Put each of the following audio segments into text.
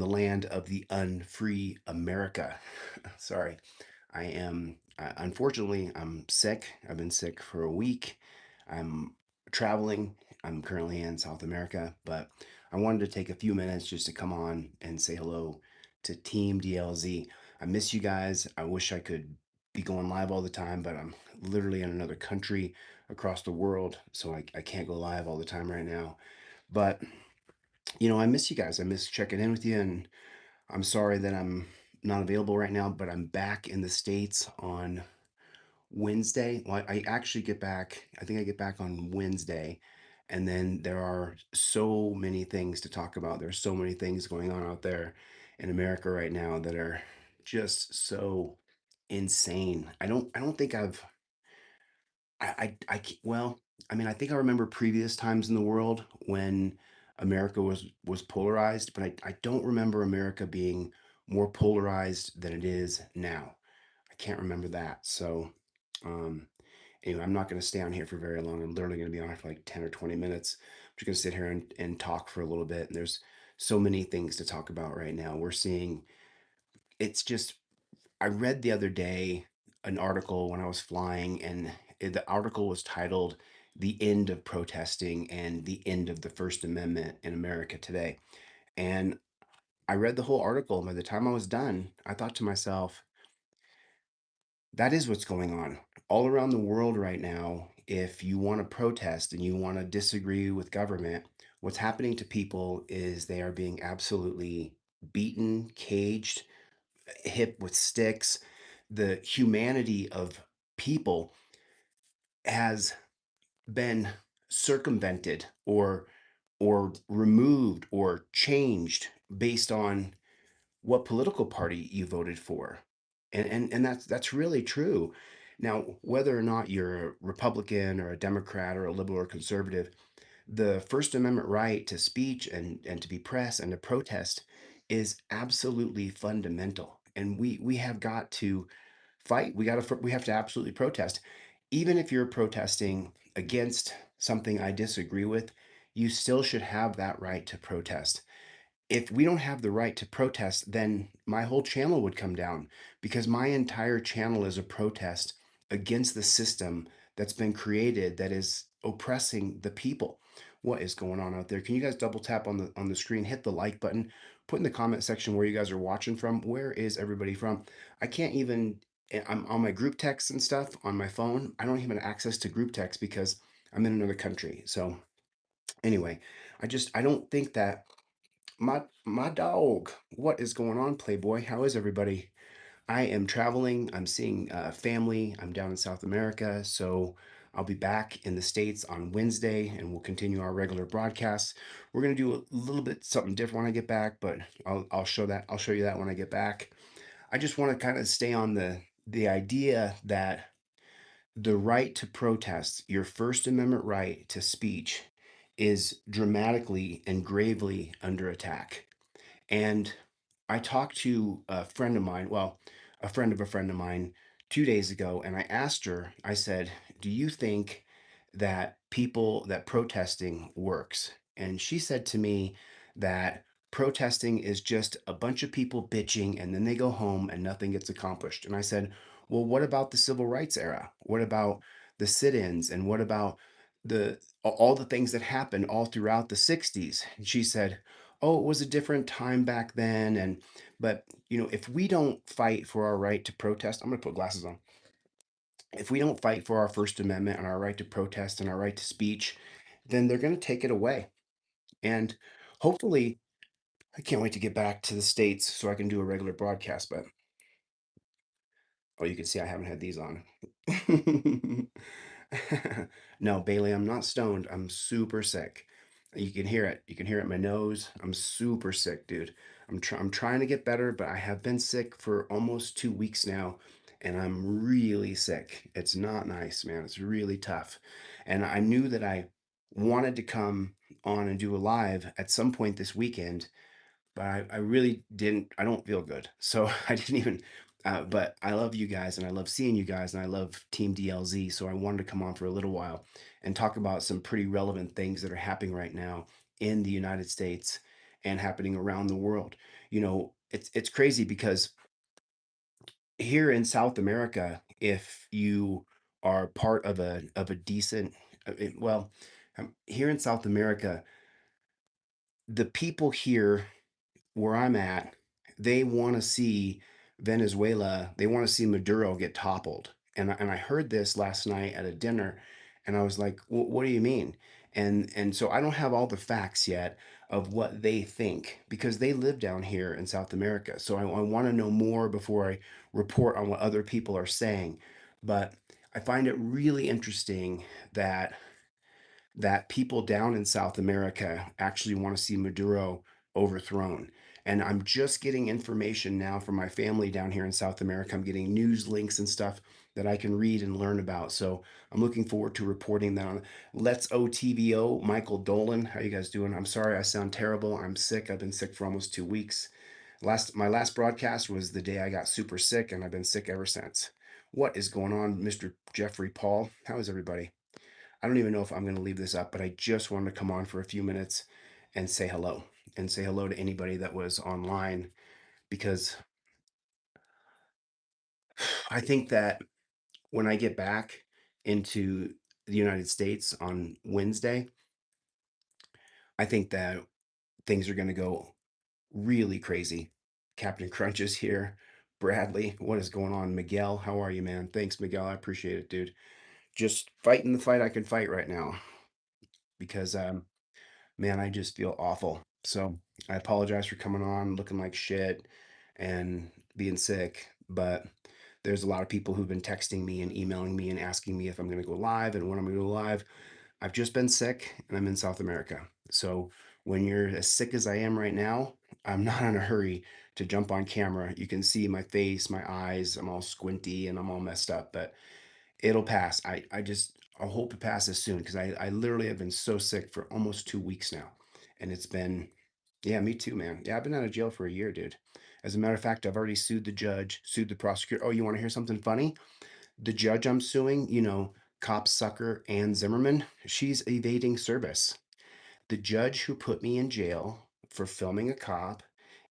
the land of the unfree America. Sorry, unfortunately, I'm sick. I've been sick for a week. I'm traveling. I'm currently in South America, but I wanted to take a few minutes just to come on and say hello to Team DLZ. I miss you guys. I wish I could be going live all the time, but I'm literally in another country across the world, so I can't go live all the time right now. But I miss you guys. I miss checking in with you, and I'm sorry that I'm not available right now, but I'm back in the States on Wednesday. Well, I actually get back, I think I get back on Wednesday, and then there are so many things to talk about. There's so many things going on out there in America right now that are just so insane. I don't think well, I mean, I think I remember previous times in the world when America was polarized, but I don't remember America being more polarized than it is now. I can't remember that. So, um, anyway, I'm not going to stay on here for very long. I'm literally going to be on for like 10 or 20 minutes. I'm just going to sit here and talk for a little bit. And there's so many things to talk about right now. We're seeing it's just I read the other day an article when I was flying, and the article was titled "The End of Protesting and the End of the First Amendment in America Today." And I read the whole article, and by the time I was done, I thought to myself, that is what's going on all around the world right now. If you want to protest and you want to disagree with government, what's happening to people is they are being absolutely beaten, caged, hit with sticks. The humanity of people has been circumvented or removed or changed based on what political party you voted for. And that's really true. Now, whether or not you're a Republican or a Democrat or a liberal or conservative, the First Amendment right to speech and to be press and to protest is absolutely fundamental. And we have got to fight. We have to absolutely protest. Even if you're protesting against something I disagree with, you still should have that right to protest. If we don't have the right to protest, then my whole channel would come down because my entire channel is a protest against the system that's been created that is oppressing the people. What is going on out there? Can you guys double tap on the screen, hit the like button, put in the comment section where you guys are watching from? Where is everybody from? I can't even I'm on my group text and stuff on my phone. I don't even have access to group text because I'm in another country. So anyway, I don't think that my dog. What is going on, Playboy? How is everybody? I am traveling. I'm seeing family. I'm down in South America, so I'll be back in the States on Wednesday, and we'll continue our regular broadcasts. We're gonna do a little bit something different when I get back, but I'll show that. I'll show you that when I get back. I just want to kind of stay on the idea that the right to protest, your First Amendment right to speech, is dramatically and gravely under attack. And I talked to a friend of mine, well, a friend of a friend of mine 2 days ago, and I asked her, I said, do you think that protesting works? And she said to me that protesting is just a bunch of people bitching and then they go home and nothing gets accomplished. And I said, well, what about the civil rights era? What about the sit-ins? And what about all the things that happened all throughout the 60s? And she said, oh, it was a different time back then. But if we don't fight for our right to protest, I'm gonna put glasses on. If we don't fight for our First Amendment and our right to protest and our right to speech, then they're gonna take it away. And hopefully, I can't wait to get back to the States so I can do a regular broadcast. But oh, you can see I haven't had these on. No, Bailey, I'm not stoned. I'm super sick. You can hear it. You can hear it in my nose. I'm super sick, dude. I'm trying to get better, but I have been sick for almost 2 weeks now, and I'm really sick. It's not nice, man. It's really tough. And I knew that I wanted to come on and do a live at some point this weekend, but I really didn't. I don't feel good, so I didn't even. But I love you guys, and I love seeing you guys, and I love Team DLZ. So I wanted to come on for a little while and talk about some pretty relevant things that are happening right now in the United States and happening around the world. It's crazy because here in South America, if you are part of a decent, well, here in South America, the people here where I'm at, they want to see Venezuela, they want to see Maduro get toppled. And I heard this last night at a dinner, and I was like, What do you mean?" And so I don't have all the facts yet of what they think because they live down here in South America. So I want to know more before I report on what other people are saying. But I find it really interesting that people down in South America actually want to see Maduro overthrown. And I'm just getting information now from my family down here in South America. I'm getting news links and stuff that I can read and learn about. So I'm looking forward to reporting that on Let's OTVO. Michael Dolan, how you guys doing? I'm sorry I sound terrible. I'm sick. I've been sick for almost 2 weeks. My last broadcast was the day I got super sick, and I've been sick ever since. What is going on, Mr. Jeffrey Paul? How is everybody? I don't even know if I'm going to leave this up, but I just wanted to come on for a few minutes and say hello to anybody that was online because I think that when I get back into the United States on Wednesday, I think that things are going to go really crazy. Captain Crunch is here. Bradley, what is going on? Miguel, how are you, man? Thanks, Miguel. I appreciate it, dude. Just fighting the fight I can fight right now because man, I just feel awful. So I apologize for coming on looking like shit and being sick, but there's a lot of people who've been texting me and emailing me and asking me if I'm going to go live and when I'm going to go live. I've just been sick and I'm in South America. So when you're as sick as I am right now, I'm not in a hurry to jump on camera. You can see my face, my eyes, I'm all squinty and I'm all messed up, but it'll pass. I hope it passes soon because I literally have been so sick for almost 2 weeks now. And it's been, yeah, me too, man. Yeah, I've been out of jail for a year, dude. As a matter of fact, I've already sued the judge, sued the prosecutor. Oh, you want to hear something funny? The judge I'm suing, cop sucker Ann Zimmerman, she's evading service. The judge who put me in jail for filming a cop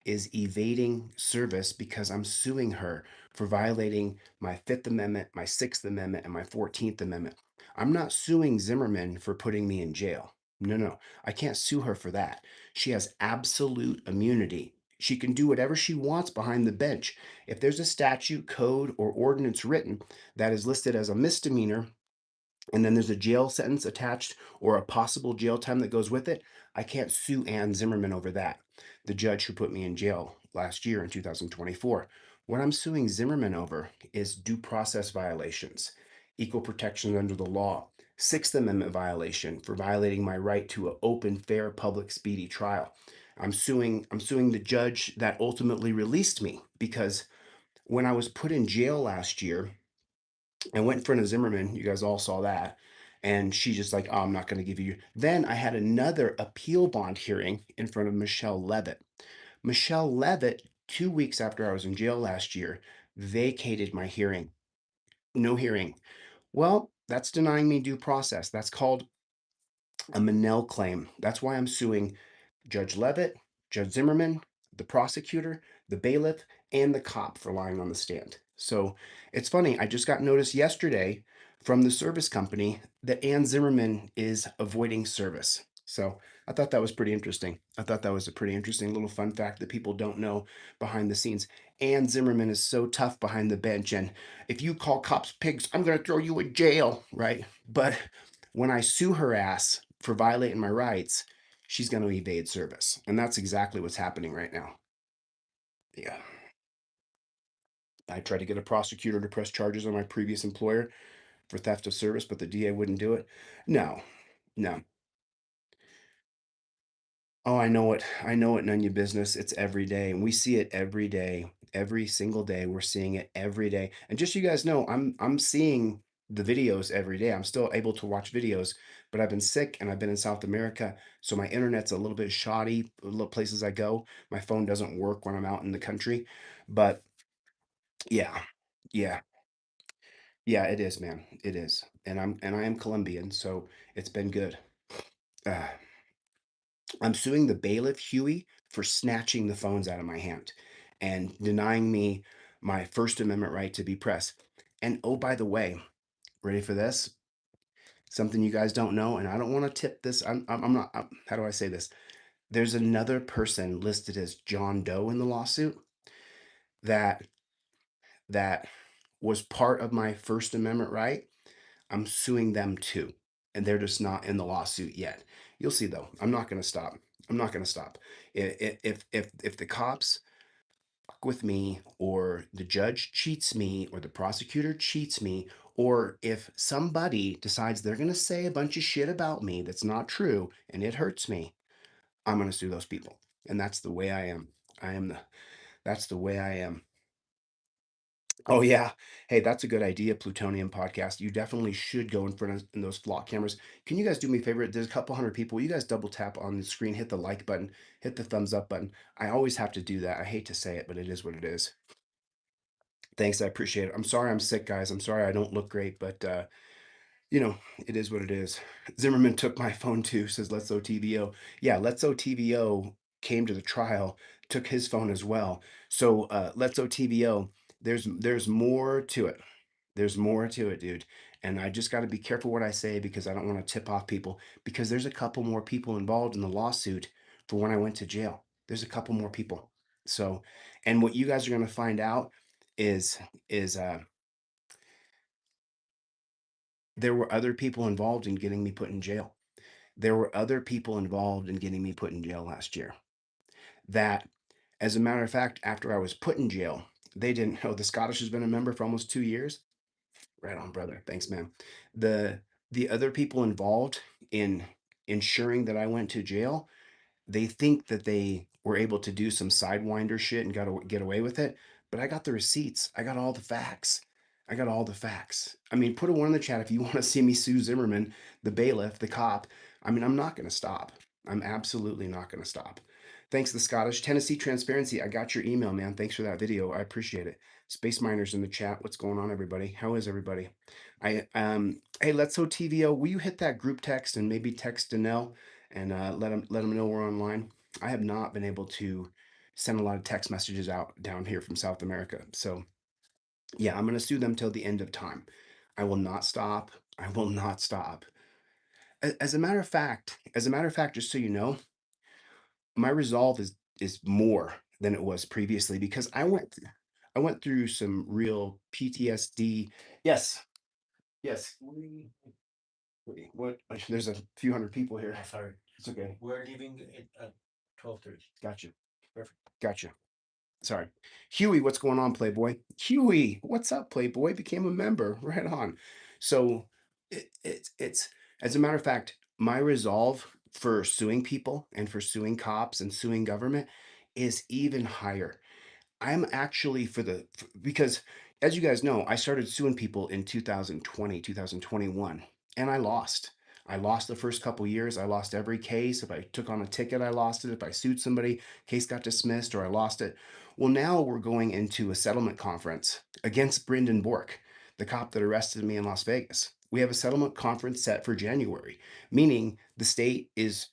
is evading service because I'm suing her for violating my Fifth Amendment, my Sixth Amendment, and my 14th Amendment. I'm not suing Zimmerman for putting me in jail. No, no, I can't sue her for that. She has absolute immunity. She can do whatever she wants behind the bench. If there's a statute, code, or ordinance written that is listed as a misdemeanor, and then there's a jail sentence attached or a possible jail time that goes with it, I can't sue Ann Zimmerman over that, the judge who put me in jail last year in 2024. What I'm suing Zimmerman over is due process violations, equal protection under the law, Sixth Amendment violation for violating my right to an open, fair, public, speedy trial. I'm suing the judge that ultimately released me because when I was put in jail last year, I went in front of Zimmerman. You guys all saw that. And she just like, oh, I'm not going to give you. Then I had another appeal bond hearing in front of Michelle Levitt. Michelle Levitt, 2 weeks after I was in jail last year, vacated my hearing. No hearing. Well, that's denying me due process. That's called a Manel claim. That's why I'm suing Judge Levitt, Judge Zimmerman, the prosecutor, the bailiff, and the cop for lying on the stand. So it's funny, I just got notice yesterday from the service company that Ann Zimmerman is avoiding service. So I thought that was pretty interesting. I thought that was a pretty interesting little fun fact that people don't know behind the scenes. Ann Zimmerman is so tough behind the bench. And if you call cops pigs, I'm going to throw you in jail, right? But when I sue her ass for violating my rights, she's going to evade service. And that's exactly what's happening right now. Yeah. I tried to get a prosecutor to press charges on my previous employer for theft of service, but the DA wouldn't do it. No, no. Oh, I know it. I know it, none of your business. It's every day. And we see it every day. Every single day. We're seeing it every day. And just so you guys know, I'm seeing the videos every day. I'm still able to watch videos, but I've been sick and I've been in South America. So my internet's a little bit shoddy. The little places I go, my phone doesn't work when I'm out in the country. But yeah, yeah, yeah, it is, man. It is. And I am Colombian, so it's been good. Uh, I'm suing the bailiff, Huey, for snatching the phones out of my hand and denying me my First Amendment right to be press. And oh, by the way, ready for this? Something you guys don't know, and I don't want to tip this. I'm not. How do I say this? There's another person listed as John Doe in the lawsuit that that was part of my First Amendment right. I'm suing them too, and they're just not in the lawsuit yet. You'll see though. I'm not going to stop. I'm not going to stop. If the cops fuck with me, or the judge cheats me, or the prosecutor cheats me, or if somebody decides they're going to say a bunch of shit about me that's not true and it hurts me, I'm going to sue those people. And that's the way I am. I am the That's the way I am. Oh yeah. Hey, that's a good idea, Plutonium podcast. You definitely should go in front of in those flock cameras. Can you guys do me a favor? There's a couple hundred people. You guys double tap on the screen, hit the like button, hit the thumbs up button. I always have to do that. I hate to say it, but it is what it is. Thanks, I appreciate it. I'm sorry I'm sick, guys. I'm sorry I don't look great, but you know, it is what it is. Zimmerman took my phone too, says Let's Go TVO. Yeah, Let's Go TVO came to the trial, took his phone as well. So Let's Go TVO, there's more to it. There's more to it, dude. And I just got to be careful what I say because I don't want to tip off people, because there's a couple more people involved in the lawsuit for when I went to jail. There's a couple more people. So, and what you guys are going to find out is is there were other people involved in getting me put in jail. There were other people involved in getting me put in jail last year. That, as a matter of fact, after I was put in jail, they didn't know the Scottish has been a member for almost 2 years. Right on, brother. Thanks, man. The the other people involved in ensuring that I went to jail, they think that they were able to do some sidewinder shit and got to get away with it, but I got the receipts. I got all the facts. I got all the facts. I mean, put a one in the chat if you want to see me sue Zimmerman, the bailiff, the cop. I mean, I'm not going to stop. I'm absolutely not going to stop. Thanks, the Scottish Tennessee Transparency. I got your email, man. Thanks for that video. I appreciate it. Space Miners in the chat. What's going on, everybody? How is everybody? Hey, Let's Go TVO. Will you hit that group text and maybe text Danelle and let them know we're online? I have not been able to send a lot of text messages out down here from South America. So yeah, I'm gonna sue them till the end of time. I will not stop. I will not stop. As a matter of fact, just so you know, my resolve is more than it was previously because I went through some real PTSD. Yes, yes. What? There's a few hundred people here. Sorry. It's okay. We're leaving it at 12:30. Gotcha. Perfect. Gotcha. Sorry. Huey, what's going on, Playboy? Huey, what's up, Playboy? Became a member. Right on. So it's as a matter of fact, my resolve for suing people and for suing cops and suing government is even higher. I'm actually because as you guys know, I started suing people in 2020, 2021, and I lost. I lost the first couple years. I lost every case. If I took on a ticket, I lost it. If I sued somebody, case got dismissed or I lost it. Well, now we're going into a settlement conference against Brendan Bork, the cop that arrested me in Las Vegas. We have a settlement conference set for January, meaning the state is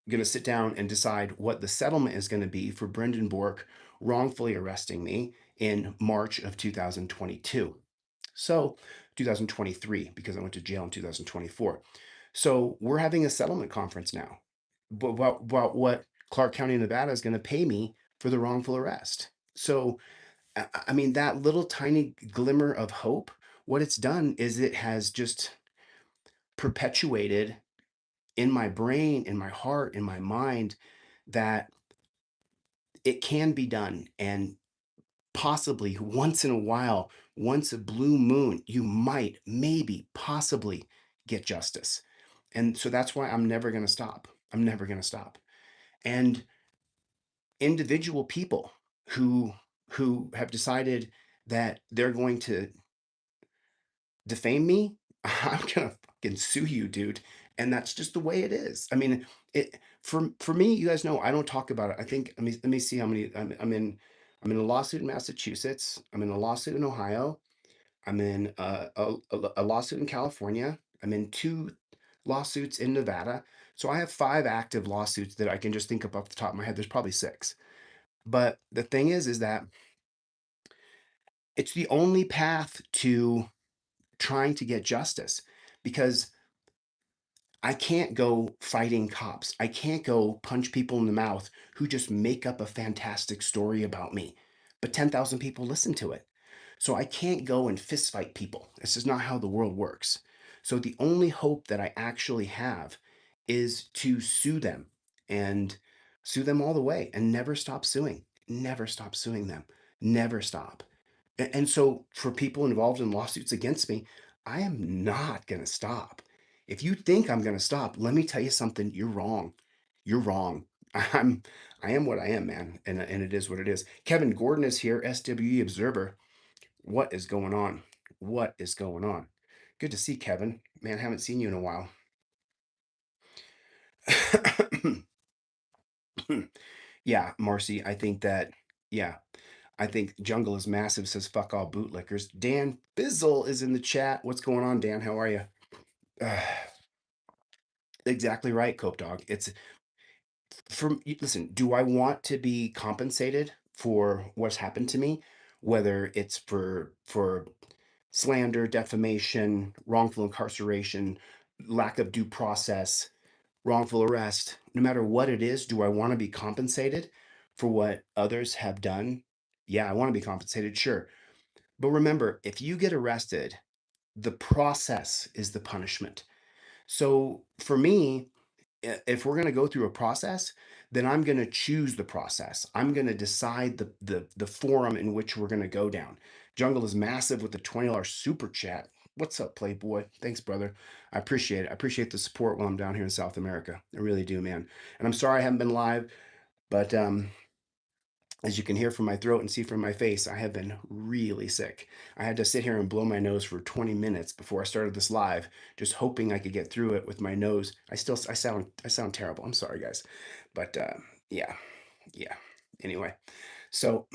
going to sit down and decide what the settlement is going to be for Brendan Bork wrongfully arresting me in March of 2022. So 2023, because I went to jail in 2024. So we're having a settlement conference now about what Clark County, Nevada is going to pay me for the wrongful arrest. So, I mean, that little tiny glimmer of hope, what it's done is it has just perpetuated in my brain, in my heart, in my mind that it can be done. And possibly once in a while, once a blue moon, you might, maybe, possibly get justice. And so that's why I'm never going to stop. I'm never going to stop. And individual people who have decided that they're going to defame me, I'm gonna fucking sue you, dude. And that's just the way it is. I mean, it for me, you guys know I don't talk about it. I think let me see how many I'm in a lawsuit in Massachusetts. I'm in a lawsuit in Ohio. I'm in a lawsuit in California. I'm in two lawsuits in Nevada. So I have 5 active lawsuits that I can just think of off the top of my head. There's probably 6. But the thing is that it's the only path to trying to get justice because I can't go fighting cops. I can't go punch people in the mouth who just make up a fantastic story about me. But 10,000 people listen to it. So I can't go and fist fight people. This is not how the world works. So the only hope that I actually have is to sue them and sue them all the way and never stop suing. Never stop suing them. Never stop. And so for people involved in lawsuits against me, I am not going to stop. If you think I'm going to stop, let me tell you something. You're wrong. You're wrong. I'm I am what I am, man, and it is what it is. Kevin Gordon is here, SWE Observer. What is going on? What is going on? Good to see Kevin. Man, haven't seen you in a while. Yeah, Marcy, I think that yeah, I think Jungle is massive, says fuck all bootlickers. Dan Bizzle is in the chat. What's going on, Dan? How are you? Exactly right, Cope Dog. It's from listen, do I want to be compensated for what's happened to me? Whether it's for slander, defamation, wrongful incarceration, lack of due process, wrongful arrest, no matter what it is, do I want to be compensated for what others have done? Yeah, I want to be compensated, sure. But remember, if you get arrested, the process is the punishment. So for me, if we're going to go through a process, then I'm going to choose the process. I'm going to decide the forum in which we're going to go down. Jungle is massive with the $20 super chat. What's up, Playboy? Thanks, brother. I appreciate it. I appreciate the support while I'm down here in South America. I really do, man. And I'm sorry I haven't been live, but as you can hear from my throat and see from my face, I have been really sick. I had to sit here and blow my nose for 20 minutes before I started this live, just hoping I could get through it with my nose. I sound terrible. I'm sorry, guys, but yeah, yeah. Anyway, so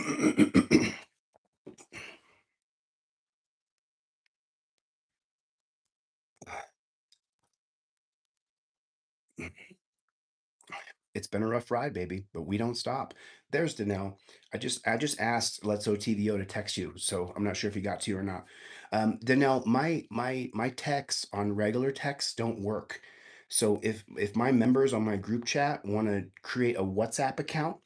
it's been a rough ride, baby, but we don't stop. There's Danelle. I just asked Let's OTVO to text you, so I'm not sure if he got to you or not. Danelle, my texts on regular texts don't work. So if my members on my group chat want to create a WhatsApp account,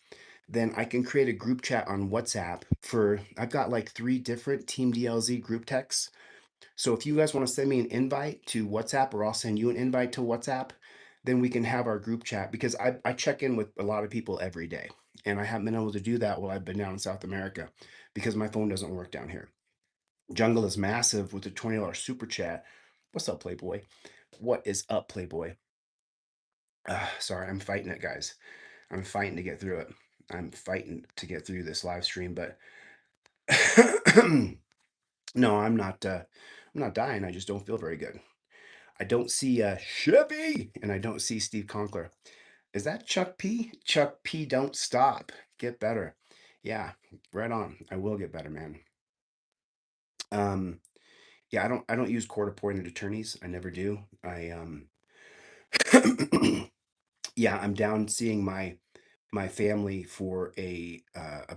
then I can create a group chat on WhatsApp for I've got like 3 different Team DLZ group texts. So if you guys want to send me an invite to WhatsApp, or I'll send you an invite to WhatsApp, then we can have our group chat because I check in with a lot of people every day. And I haven't been able to do that while I've been down in South America because my phone doesn't work down here. Jungle is massive with the $20 super chat. What's up, Playboy? What is up, Playboy? Sorry, I'm fighting it, guys. I'm fighting to get through it. I'm fighting to get through this live stream, but no, I'm not dying. I just don't feel very good. I don't see Chevy, and I don't see Steve Conkler. Is that Chuck P? Chuck P, don't stop. Get better. Yeah, right on. I will get better, man. Um, yeah, I don't use court-appointed attorneys. I never do. Yeah, I'm down seeing my family for a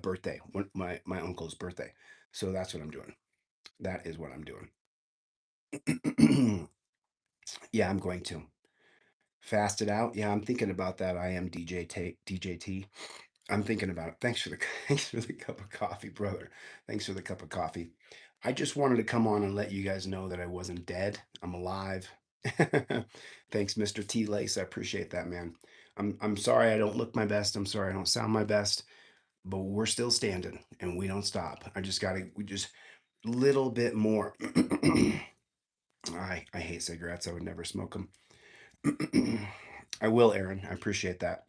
birthday, my uncle's birthday. So that's what I'm doing. That is what I'm doing. Yeah, I'm going to fast it out. Yeah, I'm thinking about that. I am DJT. I'm thinking about it. Thanks for the thanks for the cup of coffee, brother. Thanks for the cup of coffee. I just wanted to come on and let you guys know that I wasn't dead. I'm alive. Thanks, Mr. T Lace. I appreciate that, man. I'm sorry I don't look my best. I'm sorry I don't sound my best, but we're still standing and we don't stop. We just little bit more. I hate cigarettes. I would never smoke them. I will, Aaron. I appreciate that.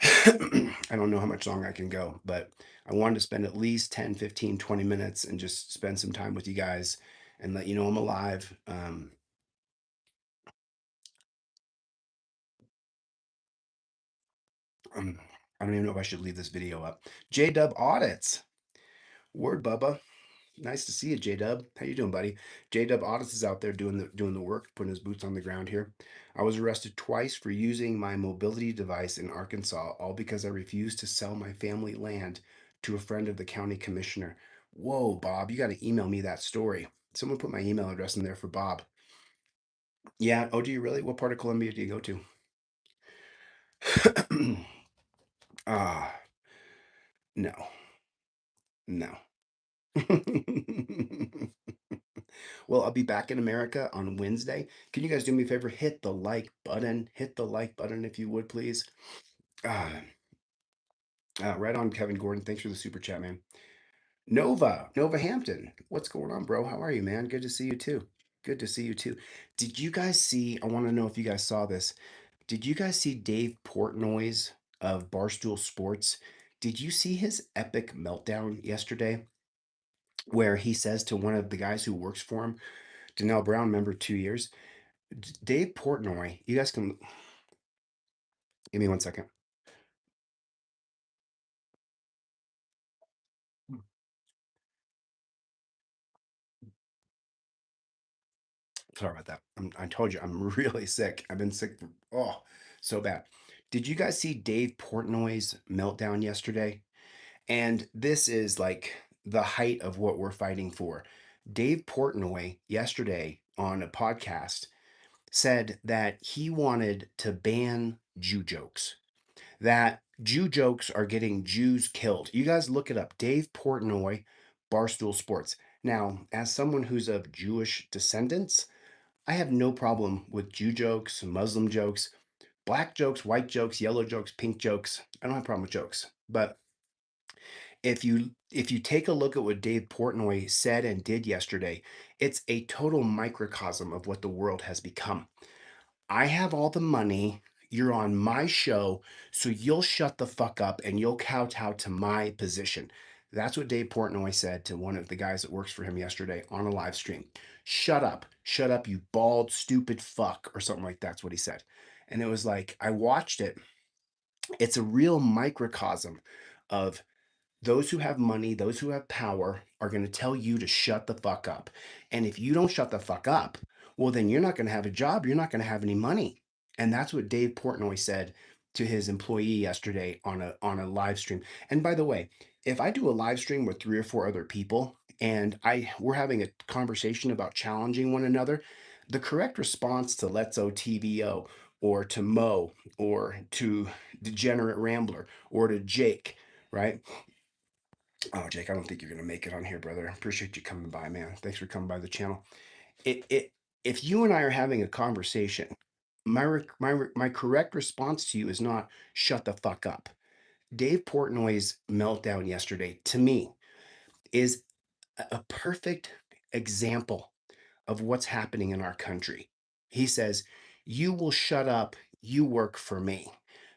I don't know how much longer I can go, but I wanted to spend at least 10, 15, 20 minutes and just spend some time with you guys and let you know I'm alive. Um, I don't even know if I should leave this video up. J Dub Audits. Word, Bubba. Nice to see you, J Dub. How you doing, buddy? J Dub Otis is out there doing the work, putting his boots on the ground here. I was arrested twice for using my mobility device in Arkansas, all because I refused to sell my family land to a friend of the county commissioner. Whoa, Bob, you got to email me that story. Someone put my email address in there for Bob. Yeah. Oh, do you really? What part of Colombia do you go to? Ah, no, no. Well, I'll be back in America on Wednesday. Can you guys do me a favor? Hit the like button. Hit the like button if you would, please. Uh, right on, Kevin Gordon. Thanks for the super chat, man. Nova Hampton. What's going on, bro? How are you, man? Good to see you too. Good to see you too. Did you guys see? I want to know if you guys saw this. Did you guys see Dave Portnoy's of Barstool Sports? Did you see his epic meltdown yesterday where he says to one of the guys who works for him, Danelle Brown, member 2 years, Dave Portnoy, you guys can give me 1 second. Sorry about that. I told you I'm really sick. I've been sick for, so bad. Did you guys see Dave Portnoy's meltdown yesterday? And this is like the height of what we're fighting for. Dave Portnoy yesterday on a podcast said that he wanted to ban Jew jokes, that Jew jokes are getting Jews killed. You guys look it up. Dave Portnoy, Barstool Sports. Now, as someone who's of Jewish descendants, I have no problem with Jew jokes, Muslim jokes, black jokes, white jokes, yellow jokes, pink jokes. I don't have a problem with jokes. But if you take a look at what Dave Portnoy said and did yesterday, it's a total microcosm of what the world has become. I have all the money. You're on my show, so you'll shut the fuck up and you'll kowtow to my position. That's what Dave Portnoy said to one of the guys that works for him yesterday on a live stream. Shut up, you bald, stupid fuck, or something like that's what he said. And it was like, I watched it. It's a real microcosm of those who have money, those who have power are going to tell you to shut the fuck up. And if you don't shut the fuck up, well, then you're not going to have a job. You're not going to have any money. And that's what Dave Portnoy said to his employee yesterday on a live stream. And by the way, if I do a live stream with 3 or 4 other people and we're having a conversation about challenging one another, the correct response to Let's OTVO or to Mo or to Degenerate Rambler or to Jake, right? Oh, Jake, I don't think you're gonna make it on here, brother. Appreciate you coming by, man. Thanks for coming by the channel. It if you and I are having a conversation, my correct response to you is not shut the fuck up. Dave Portnoy's meltdown yesterday, to me, is a perfect example of what's happening in our country. He says, "You will shut up, you work for me."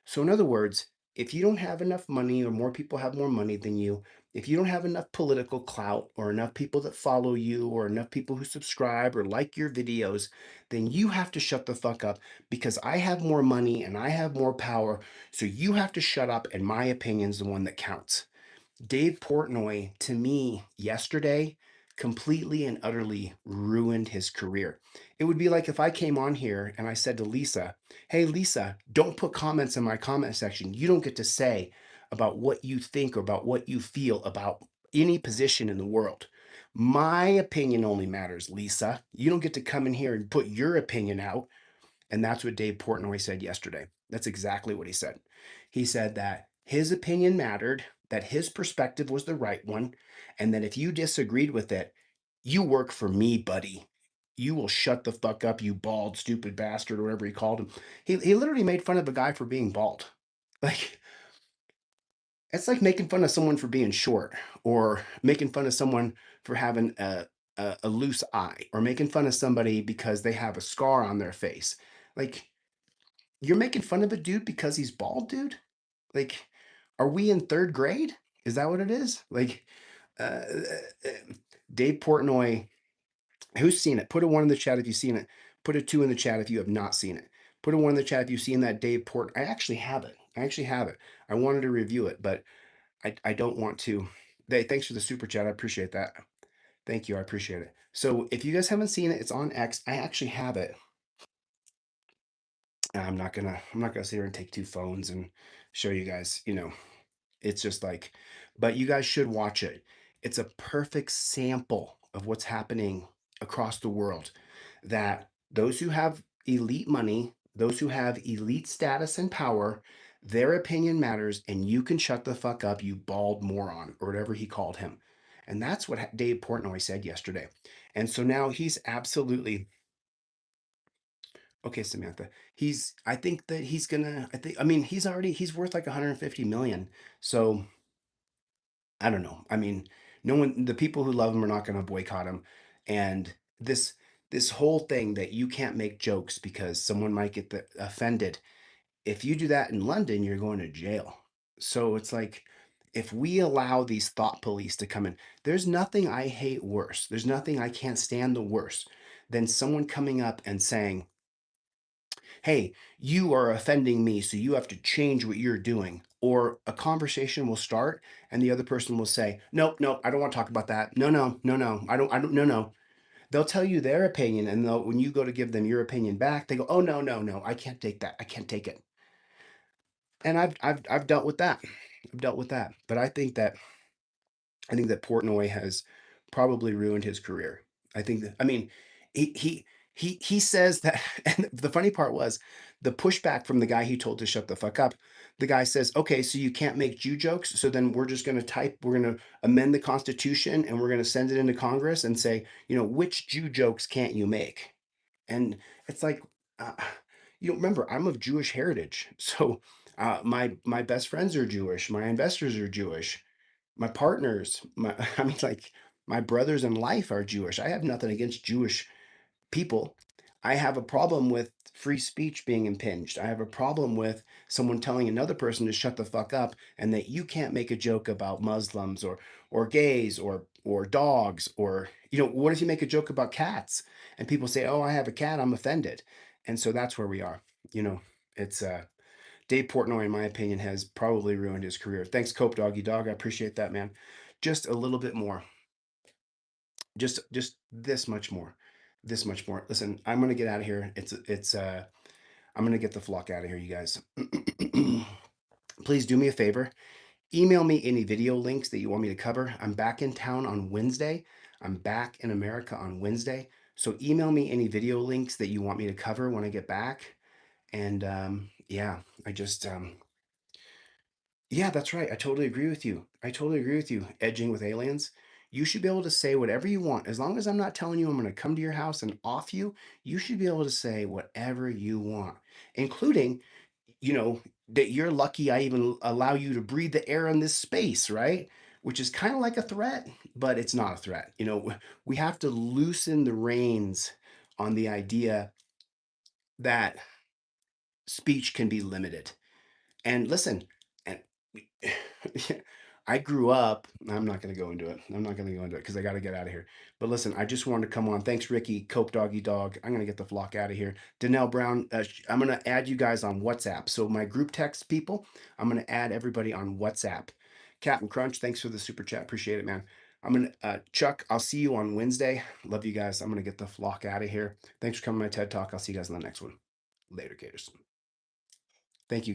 So, in other words, if you don't have enough money, or more people have more money than you, if you don't have enough political clout, or enough people that follow you, or enough people who subscribe or like your videos, then you have to shut the fuck up because I have more money and I have more power. So, you have to shut up, and my opinion's the one that counts. Dave Portnoy, to me, yesterday, completely and utterly ruined his career. It would be like if I came on here and I said to Lisa, "Hey, Lisa, don't put comments in my comment section. You don't get to say about what you think or about what you feel about any position in the world. My opinion only matters, Lisa. You don't get to come in here and put your opinion out." And that's what Dave Portnoy said yesterday. That's exactly what he said. He said that his opinion mattered, that his perspective was the right one, and that if you disagreed with it, you work for me, buddy. You will shut the fuck up, you bald, stupid bastard, or whatever he called him. He literally made fun of a guy for being bald. Like, it's like making fun of someone for being short, or making fun of someone for having a loose eye, or making fun of somebody because they have a scar on their face. Like, you're making fun of a dude because he's bald, dude? Like, are we in third grade? Is that what it is? Like, uh, uh, Dave Portnoy, who's seen it? Put a one in the chat if you've seen it. Put a two in the chat if you have not seen it. Put a one in the chat if you've seen that Dave Port. I actually have it. I actually have it. I wanted to review it, but I don't want to. Thanks for the super chat. I appreciate that. Thank you. I appreciate it. So if you guys haven't seen it, it's on X. I actually have it. I'm not gonna sit here and take two phones and show you guys, it's just like, but you guys should watch it. It's a perfect sample of what's happening across the world. That those who have elite money, those who have elite status and power, their opinion matters, and you can shut the fuck up, you bald moron, or whatever he called him. And that's what Dave Portnoy said yesterday. And so now he's absolutely okay, Samantha. I think that he's gonna, I mean, he's worth like 150 million. So I don't know. I mean, no one, the people who love him are not going to boycott him. And this, this whole thing that you can't make jokes because someone might get offended. If you do that in London, you're going to jail. So it's like, if we allow these thought police to come in, there's nothing I hate worse. There's nothing I can't stand the worst than someone coming up and saying, hey, you are offending me, so you have to change what you're doing. Or a conversation will start and the other person will say, nope, nope, I don't want to talk about that. No, no, no, no, I don't, no, no. They'll tell you their opinion. And when you go to give them your opinion back, they go, oh, no, no, no, I can't take that. I can't take it. And I've dealt with that. I've dealt with that. But I think that Portnoy has probably ruined his career. I think that, I mean, he says that, and the funny part was the pushback from the guy he told to shut the fuck up. The guy says, "Okay, so you can't make Jew jokes, so then we're going to amend the Constitution and we're going to send it into Congress and say, which Jew jokes can't you make?" And it's like, uh, remember, I'm of Jewish heritage, so my best friends are Jewish, my investors are Jewish, my partners, I mean, like, my brothers in life are Jewish. I have nothing against Jewish people. I have a problem with free speech being impinged. I have a problem with someone telling another person to shut the fuck up and that you can't make a joke about Muslims or gays or dogs or what if you make a joke about cats and people say, "Oh, I have a cat, I'm offended." And so that's where we are. You know, it's Dave Portnoy, in my opinion, has probably ruined his career. Thanks, Cope Doggy Dog. I appreciate that, man. Just a little bit more. Just this much more. This much more. Listen, I'm gonna get out of here. I'm gonna get the flock out of here, you guys. Please do me a favor. Email me any video links that you want me to cover. I'm back in town on Wednesday. I'm back in America on Wednesday. So email me any video links that you want me to cover when I get back. And yeah, I just yeah, that's right. I totally agree with you. I totally agree with you. Edging with aliens. You should be able to say whatever you want. As long as I'm not telling you I'm going to come to your house and off you, you should be able to say whatever you want, including, that you're lucky I even allow you to breathe the air in this space, right? Which is kind of like a threat, but it's not a threat. We have to loosen the reins on the idea that speech can be limited. And listen, and I grew up. I'm not going to go into it. I'm not going to go into it because I got to get out of here. But listen, I just wanted to come on. Thanks, Ricky, Cope Doggy Dog. I'm going to get the flock out of here. Danelle Brown, I'm going to add you guys on WhatsApp. So my group text people, I'm going to add everybody on WhatsApp. Captain Crunch, thanks for the super chat. Appreciate it, man. I'm going to, Chuck, I'll see you on Wednesday. Love you guys. I'm going to get the flock out of here. Thanks for coming to my TED Talk. I'll see you guys in the next one. Later, Gators. Thank you, guys.